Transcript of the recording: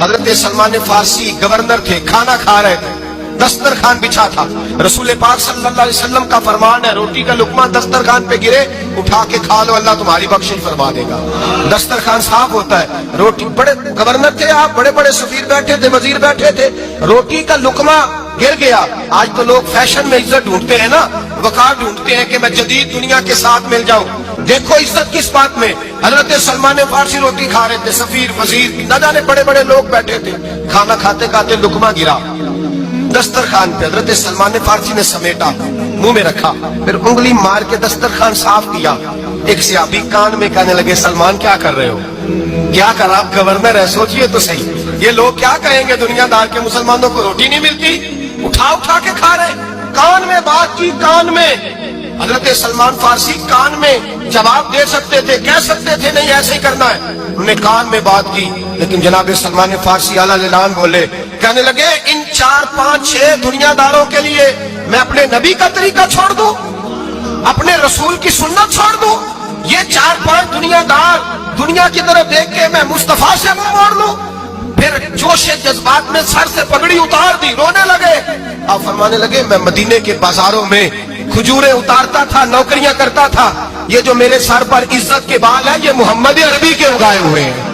حضرت سلمان فارسی گورنر تھے، کھانا کھا رہے تھے، دسترخوان بچھا تھا، رسول پاک صلی اللہ علیہ وسلم کا فرمان ہے روٹی کا لقمہ دسترخوان پہ گرے اٹھا کے کھا لو، اللہ تمہاری بخشش فرما دے گا۔ دسترخوان صاف ہوتا ہے، روٹی، بڑے گورنر تھے آپ، بڑے بڑے سفیر بیٹھے تھے، وزیر بیٹھے تھے، روٹی کا لقمہ گر گیا۔ آج تو لوگ فیشن میں عزت ڈھونڈتے ہیں نا، وقار ڈھونڈتے ہیں کہ میں جدید دنیا کے ساتھ مل جاؤں۔ دیکھو عزت کس بات میں، حضرت سلمان فارسی روٹی کھا رہے تھے، سفیر وزیر نہ جانے بڑے بڑے لوگ بیٹھے تھے، کھانا کھاتے کھاتے لقمہ گرا دسترخوان پہ، حضرت سلمان فارسی نے سمیٹا، منہ میں رکھا، پھر انگلی مار کے دسترخوان صاف کیا۔ ایک صحابی کان میں کہنے لگے سلمان کیا کر رہے ہو، کیا کر، آپ گورنر ہے، سوچئے تو صحیح، یہ لوگ کیا کہیں گے دنیا دار کے مسلمانوں کو روٹی نہیں ملتی، اٹھا اٹھا کے کھا رہے، کان میں بات کی، کان میں۔ حضرت سلمان فارسی کان میں جواب دے سکتے تھے، کہہ سکتے تھے نہیں ایسے ہی کرنا ہے، انہوں نے کان میں بات کی، لیکن جناب سلمان فارسی اعلیٰ اعلان بولے، کہنے لگے ان 4 5 6 دنیا داروں کے لیے میں اپنے نبی کا طریقہ چھوڑ دوں، اپنے رسول کی سنت چھوڑ دوں، یہ 4 5 دنیا دار دنیا کی طرف دیکھ کے میں مصطفیٰ سے منہ موڑ لوں؟ پھر جوش جذبات میں سر سے پگڑی اتار دی، رونے لگے۔ آپ فرمانے لگے میں مدینے کے بازاروں میں کھجوریں اتارتا تھا، نوکریاں کرتا تھا، یہ جو میرے سر پر عزت کے بال ہیں یہ محمد عربی کے اگائے ہوئے ہیں۔